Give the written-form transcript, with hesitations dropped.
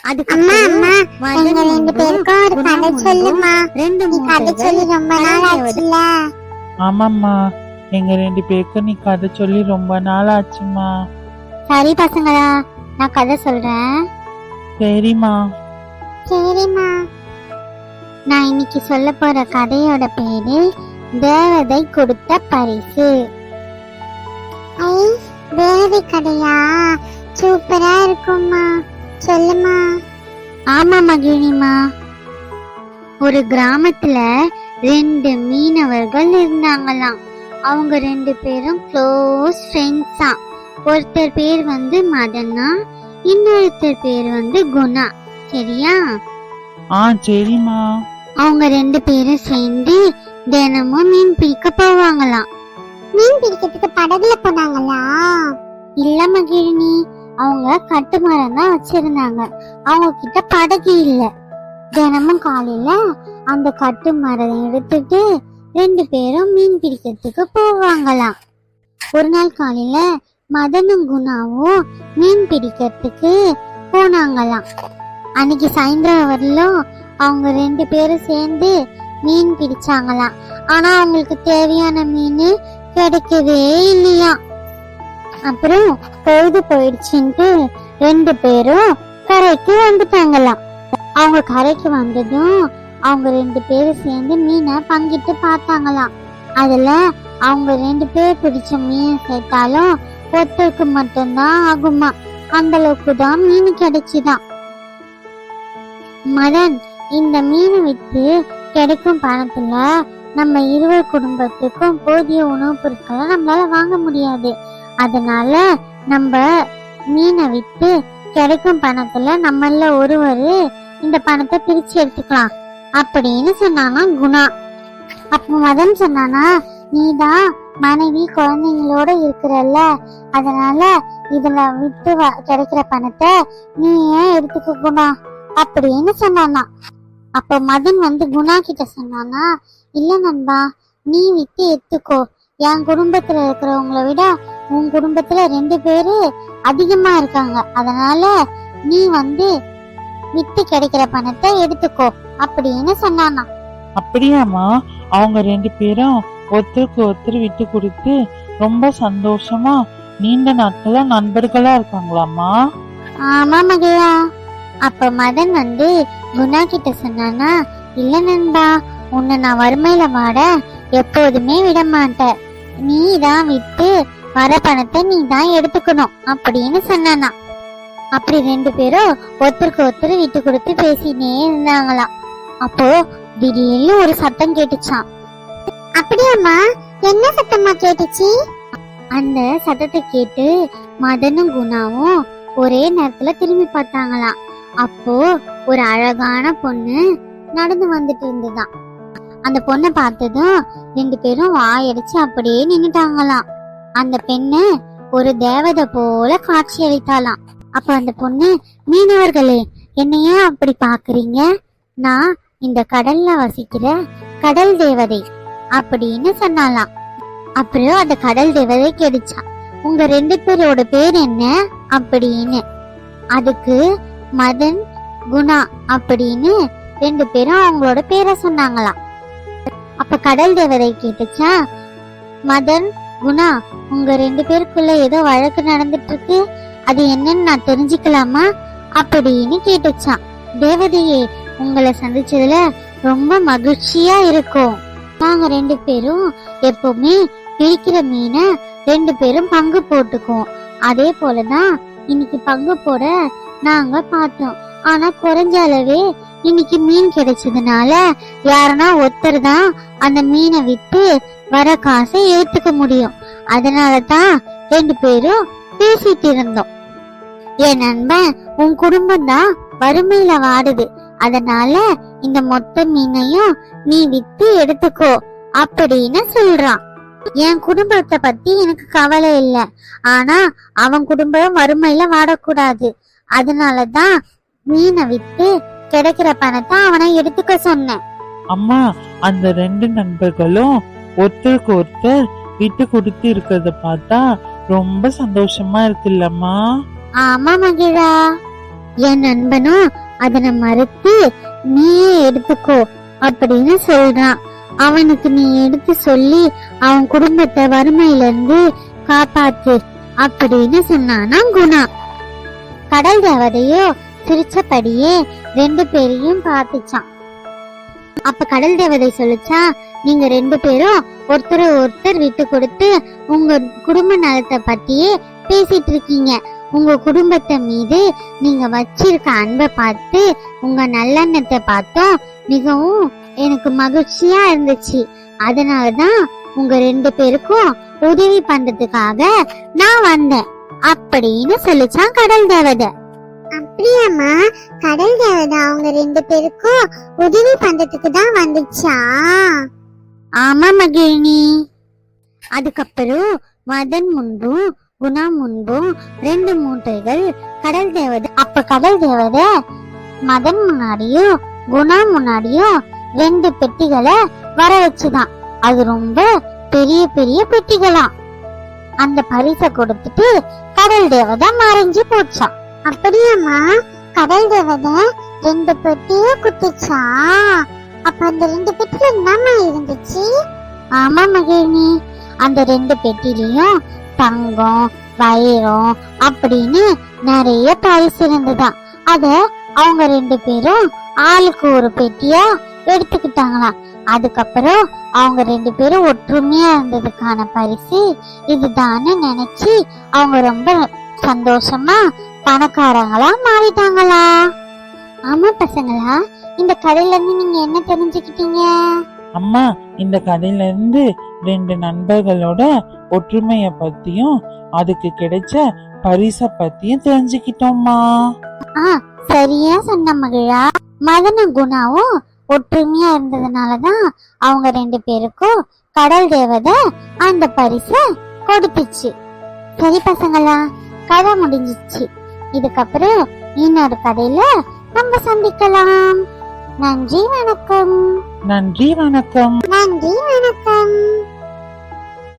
அதுக்கு அம்மா அம்மா எங்க ரெண்டு பேருக்கும் ஒரு கதை சொல்லுமா. நீ கதை சொல்லி ரொம்ப நாள் ஆச்சுல. ஆமாம்மா, எங்க 2 பேருக்கும் நீ கதை சொல்லி ரொம்ப நாள் ஆச்சுமா. சரி பசங்களா, நான் கதை சொல்றேன். சரிம்மா. சரிம்மா. நான் இன்னைக்கு சொல்ல போற கதையோட பேரு தேவதை கொடுத்த பரிசு. தேவதை கதையா? சூப்பரா இருக்கும்மா, சொல்லுமா. ஆமா மகிழிமா. ஒரு கிராமத்துல 2 மீனவர்கள் இருந்தாங்களாம். அவங்க 2 பேரும் க்ளோஸ் ஃப்ரெண்ட்ஸா. ஒருத்தர் பேர் மதனா, இன்னொருத்தர் பேர் குணா. சரியா? சரிம்மா. அவங்க 2 பேரும் சேர்ந்து தினமும் மீன் பிடிக்க போவாங்களாம். மீன் பிடிக்கிறதுக்கு படகுல போனாங்களா? இல்ல மகிழினி, அவங்க கட்டுமரம் தான் வச்சிருந்தாங்க. அவங்க கிட்ட படகு இல்ல. தினமும் காலையில அந்த கட்டுமரம் எடுத்துட்டு 2 பேரும் மீன் பிடிக்கிறதுக்கு போவாங்களாம். ஒரு நாள் காலையில மதனும் குணாவும் மீன் பிடிக்கிறதுக்கு போனாங்களாம். அன்னைக்கு சாயந்தரம் வரலும் அவங்க 2 பேரும் சேர்ந்து மீன் பிடிச்சாங்களாம். ஆனா அவங்களுக்கு தேவையான மீன் கிடைக்கவே இல்லையா. அப்புறம் பொழுது போயிடுச்சுன்ட்டு 2 பேரும் கரைக்கு வந்துட்டாங்களாம். அவங்க கரைக்கு வந்ததும் அவங்க 2 பேரும் சேர்ந்து மீனை பங்கிட்டு பார்த்தாங்களாம். அதுல அவங்க 2 பேர் பிடிச்ச மீன் சேர்த்தாலும் ஒருத்தருக்கு மட்டும்தான் ஆகுமா. அந்த அளவுக்கு தான் மீன் கிடைச்சுதான். மதன், இந்த மீனை வித்து கிடைக்கும் பணத்துல நம்ம 2 குடும்பத்துக்கும் போதிய உணவுப் பொருட்களை நம்மளால வாங்க முடியாது. அதனால நம்ம மீனை வித்து கிடைக்கும் பணத்துல நம்மள ஒருவரு இந்த பணத்தை பிரிச்சு எடுத்துக்கலாம் அப்படின்னு சொன்னானா குணா. அப்ப மதன் சொன்னானா, நீதான் மனைவி குழந்தைங்களோட இருக்கிறல்ல, அதனால இதுல வித்து கிடைக்கிற பணத்தை நீ ஏன் எடுத்துக்க குணா அப்படின்னு சொன்னானா. அப்ப மதன் குணா கிட்ட சொன்னானா, இல்ல நண்பா, நீ வித்து எடுத்துக்கோ. என் குடும்பத்துல இருக்கிறவங்களை விட உன் குடும்பத்துல 2 பேரு அதிகமா இருக்காங்க. அதனால நீ வித்து கிடைக்கிற பணத்தை எடுத்துக்கோ அப்படின்னு சொன்னானா. அப்படியாமா? அவங்க 2 பேரும் ஒருத்தருக்கு ஒருத்தர் விட்டு கொடுத்து ரொம்ப சந்தோஷமா நீண்ட நாட்களா நண்பர்களா இருக்காங்களாமா? ஆமா மகிழா. அப்ப மதன் குணா கிட்ட சொன்னானா, இல்ல நண்பா, உன்னை நான் வறுமையில வாட எப்போதுமே விட மாட்டேன். நீ தான் வித்து வர பணத்தை நீ தான் எடுத்துக்கணும் அப்படின்னு சொன்னானா. அப்படி 2 பேரும் ஒருத்தருக்கு ஒருத்தர் விட்டு கொடுத்து பேசினே இருந்தாங்களாம். அப்போ திடீர்னு ஒரு சத்தம் கேட்டுச்சான். அப்படியாம்மா? என்ன சத்தமா கேட்டுச்சு? அந்த சத்தத்தை கேட்டு மதனும் குணாவும் ஒரே நேரத்துல திரும்பி பார்த்தாங்களாம். அப்போ ஒரு அழகான பொண்ணு நடந்து வந்துட்டு இருந்துதான். அந்த பொண்ணை பார்த்ததும் 2 பேரும் வாயடிச்சு அப்படியே நின்னுட்டாங்களாம். அந்த பெண்ணு ஒரு தேவதை போல காட்சி அளித்தாளாம். அப்ப அந்த பொண்ணு, மீனவர்களே, என்னையே அப்படி பாக்குறீங்க? நான் இந்த கடல்ல வசிக்கிற கடல் தேவதை அப்படின்னு சொன்னாலாம். அப்புறம் அந்த கடல் தேவதை கேட்டுச்சா, உங்க 2 பேரோட பேர் என்ன அப்படின்னு. அதுக்கு மதன், குணா அப்படின்னு 2 பேரும் அவங்களோட பேரை சொன்னாங்களாம். அப்ப கடல் தேவதை கேட்டுச்சா, மதன், குணா, உங்க 2 பேருக்குள்ள ஏதோ வழக்கு நடந்துட்டு இருக்கு, அது என்னன்னு நான் தெரிஞ்சுக்கலாமா அப்படின்னு கேட்டுச்சான். தேவதையே, உங்களை சந்திச்சதுல ரொம்ப மகிழ்ச்சியா இருக்கும். நாங்க 2 பேரும் எப்பவுமே பிடிக்கிற மீனை 2 பேரும் பங்கு போட்டுக்குவோம். அதே போலதான் இன்னைக்கு பங்கு போட நாங்க பார்த்தோம். ஆனா குறைஞ்ச அளவே இன்னைக்கு மீன் கிடைச்சதுனால யாருன்னா ஒருத்தர் தான் அந்த மீனை விட்டு வர காசை ஏத்துக்க முடியும். அதனாலதான் 2 பேரும் பேசிட்டு இருந்தோம். என் நண்பன், உன் குடும்பம் தான் வறுமையில வாடுது, அதனால இந்த மொத்த மீனையும் நீ வித்து எடுத்துக்கோ அப்படின்னு சொல்றான். என் குடும்பத்தை பத்தி எனக்கு கவலை இல்ல, ஆனா அவன் குடும்பம் வறுமையில வாடக்கூடாது. அதனாலதான் மீனை வித்து கிடைக்கிற பணத்தை அவனை எடுத்துக்க சொன்னேன். அம்மா, அந்த 2 நண்பர்களும் ஒருத்தருக்கு ஒருத்தர் விட்டு கொடுத்து இருக்கிறத பார்த்தா ரொம்ப சந்தோஷமா இருக்குல்லம்மா? ஆமா மகிழா. என் நண்பனும் அதனை மறுத்து நீயே எடுத்துக்கோ அப்படின்னு சொல்றான். அவனுக்கு நீ எடுத்து சொல்லி அவன் குடும்பத்தை வறுமையில இருந்து காப்பாத்து அப்படின்னு சொன்னானா குணா. கடல் தேவதையோ சிரிச்சபடியே 2 பேரையும் பார்த்துச்சான். அப்ப கடல் தேவதை சொல்லிச்சா, நீங்க 2 பேரும் ஒருத்தரை ஒருத்தர் விட்டு கொடுத்து உங்க குடும்ப நலத்தை பத்தியே பேசிட்டு இருக்கீங்க. உங்க குடும்பத்தை மீது நீங்க வச்சிருக்க அன்பை பார்த்து உங்க நல்லெண்ணத்தை பார்த்தோம் மிகவும் எனக்கு மகிழ்ச்சியா இருந்துச்சு. அதனாலதான் உங்க 2 பேருக்கும் உதவி பண்றதுக்காக நான் வந்தேன் அப்படின்னு சொல்லிச்சான் கடல் தேவதை. அப்படியாமா, கடல் தேவதை அவங்க 2 பேருக்கும் உதவி பண்றதுக்கு தான் வந்துச்சா? ஆமா மகிழினி. அதுக்கப்புறம் மதன் முன்பும் குணா முன்பும் 2 மூட்டைகள் கடல் தேவதை. அப்ப கடல் தேவதை மதன் முன்னாடியும் குணா முன்னாடியும் 2 பெட்டிகளை வர வச்சுதான். அது ரொம்ப பெரிய பெரிய பெட்டிகளாம். அந்த பரிசை கொடுத்துட்டு கடல் தேவதை மறைஞ்சு போச்சான். அப்படியாமா, கடல் தேவதை 2 பெட்டியே குத்துச்சா? அப்ப அந்த 2 பெட்டில என்னமா இருந்துச்சு? ஆமா மகிழினி, அந்த 2 பெட்டிலையும் தங்கம் வைரம் அப்படின்னு நிறைய பரிசு இருந்துதான். அத அவங்க 2 பேரும் ஆளுக்கு ஒரு பெட்டியா எடுத்துக்கிட்டாங்களாம். அதுக்கப்புறம் அவங்க 2 பேரும் ஒற்றுமையா இருந்ததுக்கான பரிசு இதுதான்னு நினைச்சு அவங்க ரொம்ப சந்தோஷமா பணக்காரங்களா மாறிட்டாங்களா. ஆமா பசங்களா, இந்த கதையில இருந்து நீங்க என்ன தெரிஞ்சுக்கிட்டீங்க? அம்மா, இந்த கதையில இருந்து 2 நண்பர்களோட ஒற்றுமைய பத்தியும் அதுக்கு கிடைச்ச பரிச பத்தியும் தெரிஞ்சுக்கிட்டோம்மா. சரியா சொன்ன மகிழா. மதன குணாவும் ஒற்றுமையா இருந்ததுனாலதான் அவங்க 2 பேருக்கும் கடல் தேவதை அந்த பரிச கொடுத்துச்சு. சரி பசங்களா, கதை முடிஞ்சிச்சு. இதுக்கப்புறம் இன்னொரு கதையில நம்ம சந்திக்கலாம். நன்றி வணக்கம். நன்றி வணக்கம். நன்றி வணக்கம்.